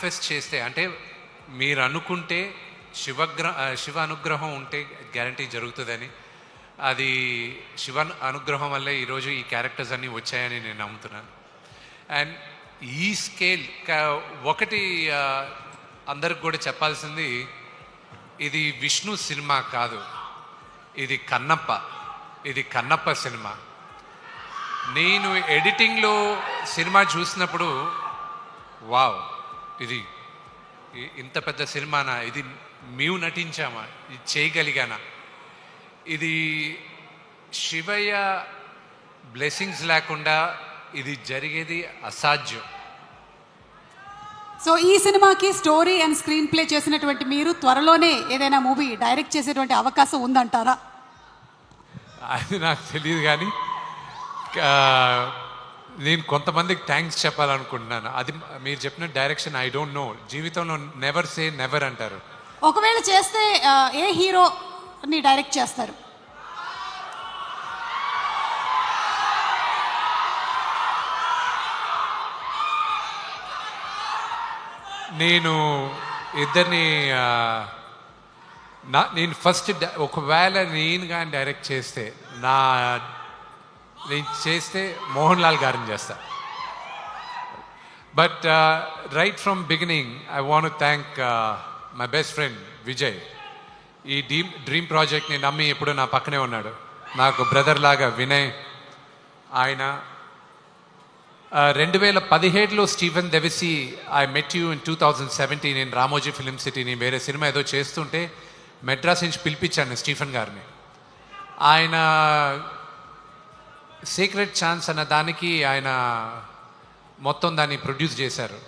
Pest చేస్తే అంటే మీరు అనుకుంటే శివ అనుగ్రహం ఉంటే గ్యారంటీ జరుగుతుందని, అది శివ అనుగ్రహం వల్లే ఈరోజు ఈ క్యారెక్టర్స్ అన్నీ వచ్చాయని నేను నమ్ముతున్నాను. అండ్ ఈ స్కేల్ ఒకటి అందరికి కూడా చెప్పాల్సింది, ఇది విష్ణు సినిమా కాదు, ఇది కన్నప్ప సినిమా. నేను ఎడిటింగ్లో సినిమా చూసినప్పుడు వావ్, ఇది ఇంత పెద్ద సినిమానా, ఇది మేము నటించామా, ఇది చేయగలిగానా, ఇది శివయ్య బ్లెస్సింగ్స్ లేకుండా ఇది జరిగేది అసాధ్యం. సో ఈ సినిమాకి స్టోరీ అండ్ స్క్రీన్ ప్లే చేసినటువంటి మీరు త్వరలోనే ఏదైనా మూవీ డైరెక్ట్ చేసేటువంటి అవకాశం ఉందంటారా? అది నాకు తెలియదు, కానీ నేను కొంతమందికి థ్యాంక్స్ చెప్పాలనుకుంటున్నాను. అది మీరు చెప్పిన డైరెక్షన్ ఐ డోంట్ నో, జీవితంలో నెవర్ సే నెవర్ అంటారు. ఒకవేళ చేస్తే ఏ హీరోని డైరెక్ట్ చేస్తారు? నేను ఇద్దరిని నేను ఫస్ట్ ఒకవేళ నేను కానీ డైరెక్ట్ చేస్తే నేను చేస్తే మోహన్ లాల్ గారిని చేస్తా. But right from beginning I want thank my best friend Vijay. ఈ డ్రీమ్ ప్రాజెక్ట్ని నమ్మి ఎప్పుడూ నా పక్కనే ఉన్నాడు, నాకు బ్రదర్ లాగా వినయ్. ఆయన 2017లో Stephen Devassy I met you in 2017 నేను రామోజీ ఫిలిం సిటీని వేరే సినిమా ఏదో చేస్తుంటే మెడ్రాస్ నుంచి పిలిపించాను స్టీఫెన్ గారిని. ఆయన సీక్రెట్ ఛాన్స్ అన్న దానికి ఆయన మొత్తం దాన్ని ప్రొడ్యూస్ చేశారు,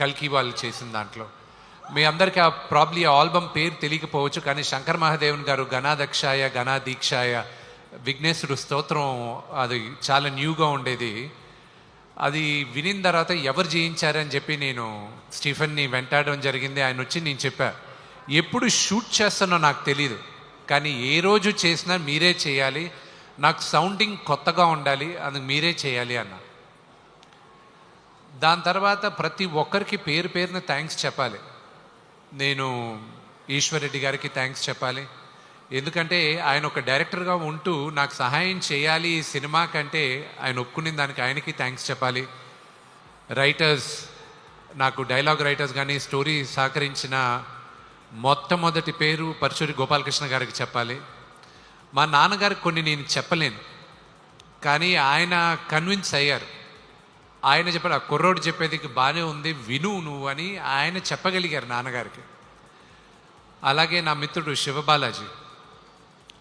కల్కి వాళ్ళు చేసిన దాంట్లో. మీ అందరికీ ప్రాబ్లీ ఆ ఆల్బమ్ పేరు తెలియకపోవచ్చు, కానీ శంకర్ మహాదేవన్ గారు గణాదక్షాయ గణాదీక్షాయ విఘ్నేశ్వరుడు స్తోత్రం, అది చాలా న్యూగా ఉండేది. అది వినిన తర్వాత ఎవరు చేయించారని చెప్పి నేను స్టీఫెన్ని వెంటాడడం జరిగింది. ఆయన వచ్చి నేను చెప్పా, ఎప్పుడు షూట్ చేస్తానో నాకు తెలీదు, కానీ ఏ రోజు చేసినా మీరే చేయాలి, నాకు సౌండింగ్ కొత్తగా ఉండాలి, అందుకు మీరే చేయాలి అన్న. దాని తర్వాత ప్రతి ఒక్కరికి పేరు పేరున థ్యాంక్స్ చెప్పాలి. నేను ఈశ్వర్ రెడ్డి గారికి థ్యాంక్స్ చెప్పాలి, ఎందుకంటే ఆయన ఒక డైరెక్టర్గా ఉంటూ నాకు సహాయం చేయాలి ఈ సినిమా కంటే ఆయన ఒప్పుకునే దానికి ఆయనకి థ్యాంక్స్ చెప్పాలి. రైటర్స్, నాకు డైలాగ్ రైటర్స్ కానీ స్టోరీ సహకరించిన మొట్టమొదటి పేరు పరశురి గోపాలకృష్ణ గారికి చెప్పాలి. మా నాన్నగారికి కొన్ని నేను చెప్పలేను, కానీ ఆయన కన్విన్స్ అయ్యారు. ఆయన చెప్పారు, ఆ కుర్రోడు చెప్పేది బాగానే ఉంది, విను నువ్వు అని ఆయన చెప్పగలిగారు నాన్నగారికి. అలాగే నా మిత్రుడు శివబాలాజీ,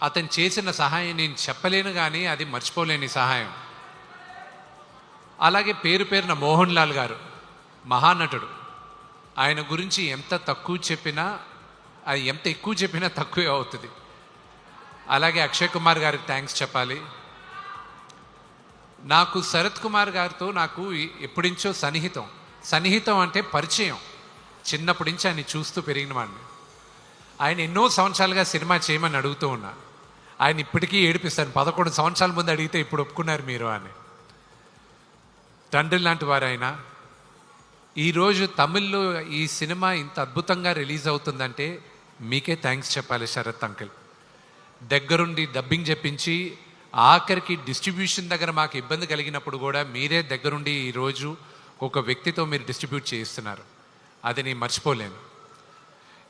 అతను చేసిన సహాయం నేను చెప్పలేను, కానీ అది మర్చిపోలేని సహాయం. అలాగే పేరు పేరున మోహన్ లాల్ గారు, మహానటుడు, ఆయన గురించి ఎంత తక్కువ చెప్పినా అది ఎంత ఎక్కువ చెప్పినా తక్కువే అవుతుంది. అలాగే అక్షయ్ కుమార్ గారికి థ్యాంక్స్ చెప్పాలి. నాకు శరత్ కుమార్ గారితో నాకు ఎప్పటించో సన్నిహితం అంటే పరిచయం, చిన్నప్పటి నుంచి ఆయన చూస్తూ పెరిగిన వాడిని. ఆయన ఎన్నో సంవత్సరాలుగా సినిమా చేయమని అడుగుతూ ఉన్నా, ఆయన ఇప్పటికీ ఏడిపిస్తాను, 11 సంవత్సరాల ముందు అడిగితే ఇప్పుడు ఒప్పుకున్నారు మీరు అని. తండ్రి లాంటి వారు ఆయన. ఈరోజు తమిళ్లో ఈ సినిమా ఇంత అద్భుతంగా రిలీజ్ అవుతుందంటే మీకే థ్యాంక్స్ చెప్పాలి శరత్ అంకుల్. దగ్గరుండి డబ్బింగ్ చెప్పించి ఆఖరికి డిస్ట్రిబ్యూషన్ దగ్గర మాకు ఇబ్బంది కలిగినప్పుడు కూడా మీరే దగ్గరుండి ఈరోజు ఒక వ్యక్తితో మీరు డిస్ట్రిబ్యూట్ చేయిస్తున్నారు, అది నేను మర్చిపోలేను.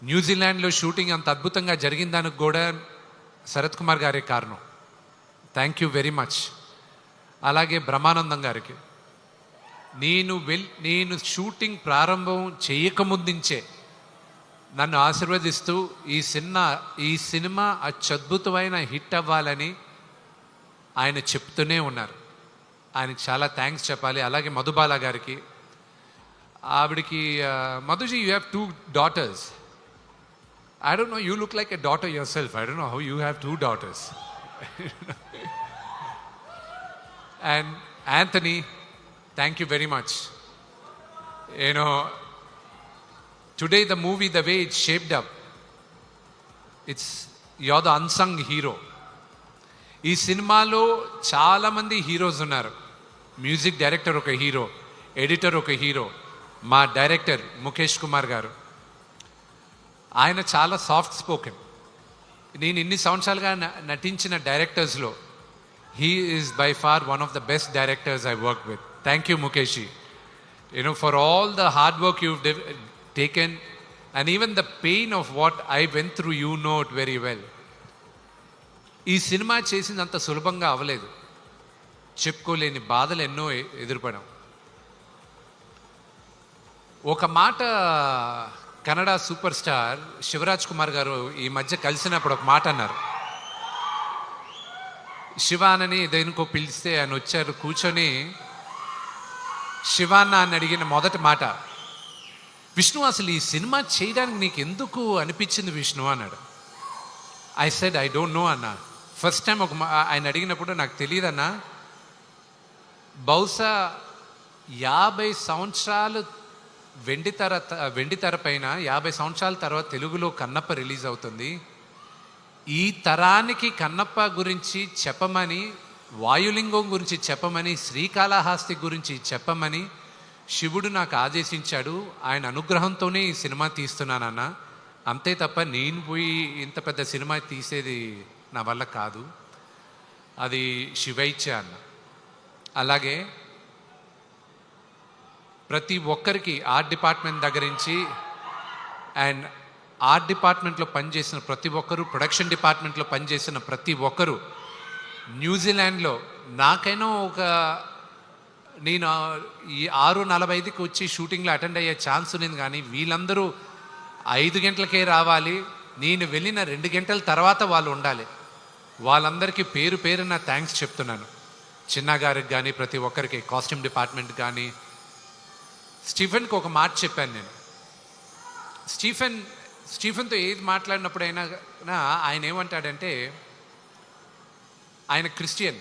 న్యూజిలాండ్లో షూటింగ్ అంత అద్భుతంగా జరిగిన దానికి కూడా శరత్ కుమార్ గారే కారణం. Thank you very much. అలాగే బ్రహ్మానందం గారికి, నేను షూటింగ్ ప్రారంభం చేయకముందుంచే నన్ను ఆశీర్వదిస్తూ ఈ సినిమా అత్యద్భుతమైన హిట్ అవ్వాలని ఆయన చెప్తూనే ఉన్నారు. ఆయనకి చాలా థ్యాంక్స్ చెప్పాలి. అలాగే మధుబాల గారికి, ఆవిడికి, మధుజీ you have 2 daughters. I don't know, you look like a daughter yourself. I don't know how you have 2 daughters. And Anthony, thank you very much. You know, today the movie, the way it's shaped up, you're the unsung hero. ఈ సినిమాలో చాలామంది heroes ఉన్నారు. Music director ఒక hero, editor ఒక hero, మా director Mukesh Kumar గారు. ఆయన చాలా సాఫ్ట్ స్పోకెన్. నేను ఇన్ని సంవత్సరాలుగా నటించిన డైరెక్టర్స్లో he is by far one of the best directors I work with. Thank you Mukesh ji, for all the hard work you taken and even the pain of what I went through, you know it very well. ఈ cinema చేసిందంత సులభంగా అవ్వలేదు. చెప్పుకోలేని బాధలు ఎన్నో ఎదురుపడాం. ఒక మాట కన్నడ సూపర్ స్టార్ శివరాజ్ కుమార్ గారు ఈ మధ్య కలిసినప్పుడు ఒక మాట అన్నారు. శివానని దేనికో పిలిస్తే ఆయన వచ్చారు, కూర్చొని శివాన్న అని అడిగిన మొదటి మాట, విష్ణు అసలు ఈ సినిమా చేయడానికి నీకు ఎందుకు అనిపించింది విష్ణు అన్నాడు. I said I don't know అన్న. ఫస్ట్ టైం ఆయన అడిగినప్పుడు నాకు తెలియదన్నా, బహుశా 50 సంవత్సరాలు వెండితెర పైన 50 సంవత్సరాల తర్వాత తెలుగులో కన్నప్ప రిలీజ్ అవుతుంది. ఈ తరానికి కన్నప్ప గురించి చెప్పమని, వాయులింగం గురించి చెప్పమని, శ్రీకాళహస్తి గురించి చెప్పమని శివుడు నాకు ఆదేశించాడు. ఆయన అనుగ్రహంతోనే ఈ సినిమా తీస్తున్నానన్న. అంతే తప్ప నేను పోయి ఇంత పెద్ద సినిమా తీసేది నా వల్ల కాదు, అది శివైచ్ఛ అన్న. అలాగే ప్రతి ఒక్కరికి ఆర్ట్ డిపార్ట్మెంట్ దగ్గర నుంచి అండ్ ఆర్ట్ డిపార్ట్మెంట్లో పనిచేసిన ప్రతి ఒక్కరు, ప్రొడక్షన్ డిపార్ట్మెంట్లో పనిచేసిన ప్రతి ఒక్కరు, న్యూజిలాండ్లో నాకైనా నేను ఈ 6:45కి వచ్చి షూటింగ్లో అటెండ్ అయ్యే ఛాన్స్ ఉంది, కానీ వీళ్ళందరూ 5 గంటలకే రావాలి, నేను వెళ్ళిన 2 గంటల తర్వాత వాళ్ళు ఉండాలి. వాళ్ళందరికీ పేరు పేరున థ్యాంక్స్ చెప్తున్నాను. చిన్న గారికి కానీ, ప్రతి ఒక్కరికి, కాస్ట్యూమ్ డిపార్ట్మెంట్ కానీ. స్టీఫెన్కి ఒక మాట చెప్పాను నేను. స్టీఫెన్తో ఏది మాట్లాడినప్పుడైనా ఆయన ఏమంటాడంటే, ఆయన క్రిస్టియన్,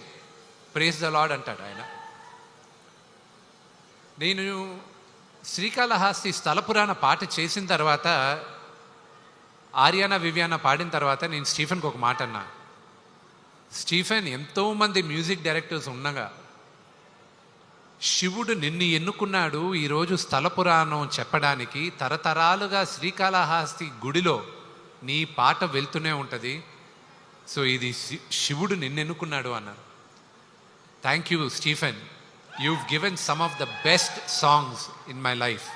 ప్రేజ్ ద లార్డ్ అంటాడు ఆయన. నేను శ్రీకాళహస్తి స్థల పురాణ పాట చేసిన తర్వాత, ఆర్యానా వివియానా పాడిన తర్వాత నేను స్టీఫెన్కి ఒక మాట అన్నా, స్టీఫెన్, ఎంతోమంది మ్యూజిక్ డైరెక్టర్స్ ఉండగా శివుడు నిన్ను ఎన్నుకున్నాడు ఈరోజు స్థల పురాణం చెప్పడానికి. తరతరాలుగా శ్రీకాళహస్తి గుడిలో నీ పాట వెళ్తూనే ఉంటుంది. సో ఇది శివుడు నిన్ను ఎన్నుకున్నాడు అన్నారు. Thank you Stephen, you've given some of the best songs in my life.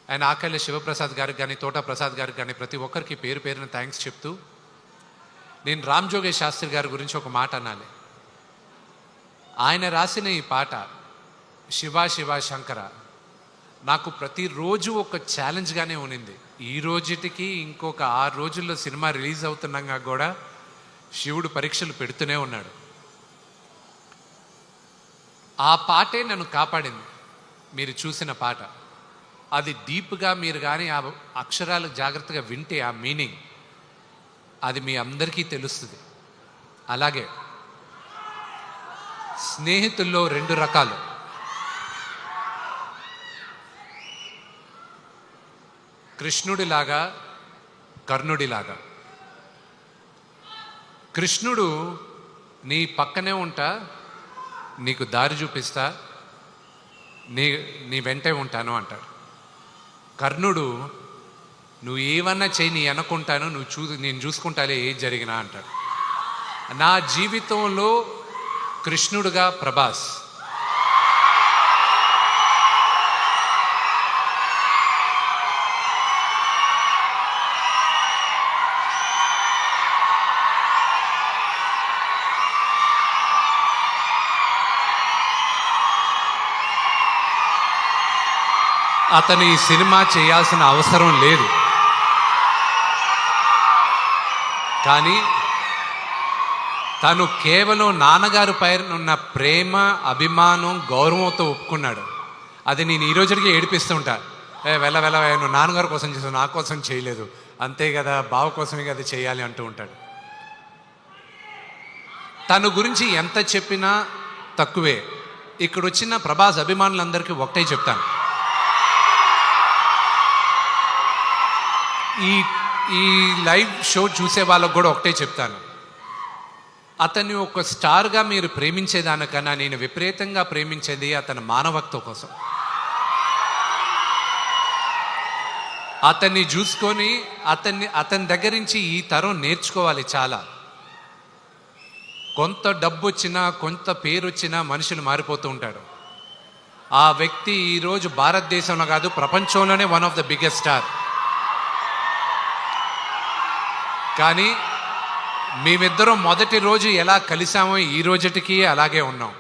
And ఆకళ్ళ శివప్రసాద్ గారికి కానీ, తోట ప్రసాద్ గారికి కానీ, ప్రతి ఒక్కరికి పేరు పేరున థ్యాంక్స్ చెప్తూ, నేను రామ్ జోగేష్ శాస్త్రి గారి గురించి ఒక మాట అనాలి. ఆయన రాసిన ఈ పాట శివ శివ శంకర నాకు ప్రతిరోజు ఒక ఛాలెంజ్గానే ఉన్నింది. ఈ రోజుటికి ఇంకొక 6 రోజుల్లో సినిమా రిలీజ్ అవుతున్నాగా కూడా శివుడు పరీక్షలు పెడుతూనే ఉన్నాడు. ఆ పాటే నన్ను కాపాడింది. మీరు చూసిన పాట అది డీప్గా మీరు కానీ ఆ అక్షరాలు జాగ్రత్తగా వింటే ఆ మీనింగ్ అది మీ అందరికీ తెలుస్తుంది. అలాగే స్నేహితుల్లో 2 రకాలు. కృష్ణుడిలాగా, కర్ణుడిలాగా. కృష్ణుడు నీ పక్కనే ఉంటా, నీకు దారి చూపిస్తా, నీ వెంటే ఉంటాను అంటాడు. కర్ణుడు నువ్వు ఏమన్నా చేయి, నీ అనుకుంటాను, నేను చూసుకుంటాలే ఏది జరిగినా అంటాడు. నా జీవితంలో కృష్ణుడుగా ప్రభాస్. అతను ఈ సినిమా చేయాల్సిన అవసరం లేదు, కానీ తను కేవలం నాన్నగారి పైన ఉన్న ప్రేమ, అభిమానం, గౌరవంతో ఒప్పుకున్నాడు. అది నేను ఈ రోజుకి ఏడిపిస్తుంటా. వెళ్ళ నువ్వు నాన్నగారి కోసం చేసావు, నా కోసం చేయలేదు, అంతే కదా, బావ కోసమే కదా చేయాలి అంటూ ఉంటాడు. తను గురించి ఎంత చెప్పినా తక్కువే. ఇక్కడ వచ్చిన ప్రభాస్ అభిమానులందరికీ ఒకటే చెప్తాను, ఈ లైవ్ షో చూసే వాళ్ళకు కూడా ఒకటే చెప్తాను, అతన్ని ఒక స్టార్గా మీరు ప్రేమించేదానికన్నా నేను విపరీతంగా ప్రేమించేది అతని మానవత్వం కోసం. అతన్ని చూసుకొని అతని దగ్గర నుంచి ఈ తరం నేర్చుకోవాలి చాలా. కొంత డబ్బు వచ్చినా కొంత పేరు వచ్చినా మనుషులు మారిపోతూ ఉంటారు. ఆ వ్యక్తి ఈరోజు భారతదేశంలో కాదు ప్రపంచంలోనే one of the biggest star. కానీ మేమిద్దరం మొదటి రోజు ఎలా కలిసామో ఈ రోజుటికి అలాగే ఉన్నాం.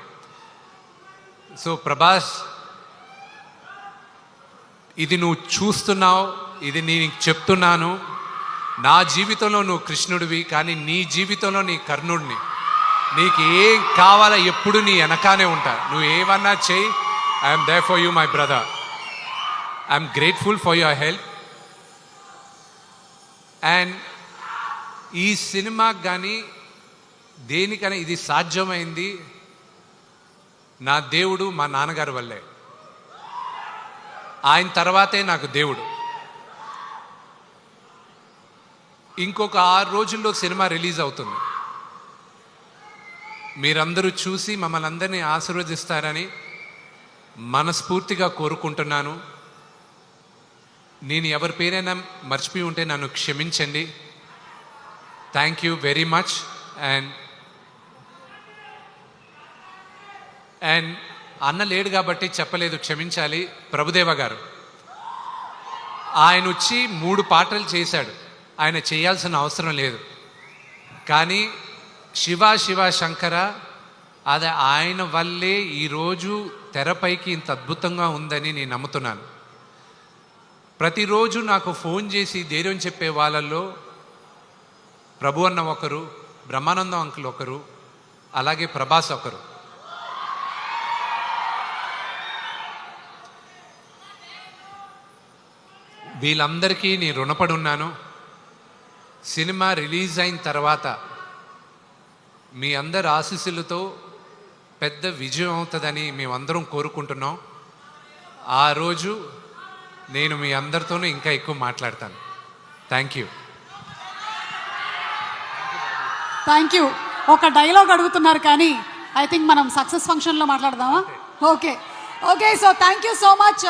సో ప్రభాస్, ఇది నువ్వు చూస్తున్నావు, ఇది నేను చెప్తున్నాను. నా జీవితంలో నువ్వు కృష్ణుడివి, కానీ నీ జీవితంలో నీ కర్ణుడిని. నీకు ఏం కావాలో ఎప్పుడు నీ వెనకానే ఉంటా. నువ్వు ఏమన్నా చెయ్యి, I'm there for you my brother. I'm grateful for your help. And ఈ సినిమాకి కానీ దేనికైనా ఇది సాధ్యమైంది నా దేవుడు, మా నాన్నగారి వల్లే. ఆయన తర్వాతే నాకు దేవుడు. ఇంకొక 6 రోజుల్లో సినిమా రిలీజ్ అవుతుంది. మీరందరూ చూసి మమ్మల్ని అందరినీ ఆశీర్వదిస్తారని మనస్ఫూర్తిగా కోరుకుంటున్నాను. నేను ఎవరి పేరైనా మర్చిపోయి ఉంటే నన్ను క్షమించండి. Thank you very much. And అన్న లేడు కాబట్టి చెప్పలేదు, క్షమించాలి. ప్రభుదేవ గారు ఆయన వచ్చి 3 పాటలు చేశాడు. ఆయన చేయాల్సిన అవసరం లేదు, కానీ శివ శివ శంకర అది ఆయన వల్లే ఈరోజు తెరపైకి ఇంత అద్భుతంగా ఉందని నేను నమ్ముతున్నాను. ప్రతిరోజు నాకు ఫోన్ చేసి ధైర్యం చెప్పే వాళ్ళల్లో ప్రభు అన్న ఒకరు, బ్రహ్మానందం అంకుల్ ఒకరు, అలాగే ప్రభాస్ ఒకరు. వీళ్ళందరికీ నేను రుణపడి ఉన్నాను. సినిమా రిలీజ్ అయిన తర్వాత మీ అందరి ఆశీస్సులతో పెద్ద విజయం అవుతుందని మేమందరం కోరుకుంటున్నాం. ఆ రోజు నేను మీ అందరితోనూ ఇంకా ఎక్కువ మాట్లాడతాను. Thank you. Thank you. ఒక డైలాగ్ అడుగుతున్నారు కానీ ఐ థింక్ మనం సక్సెస్ ఫంక్షన్లో మాట్లాడదామా? Okay, so thank you so much.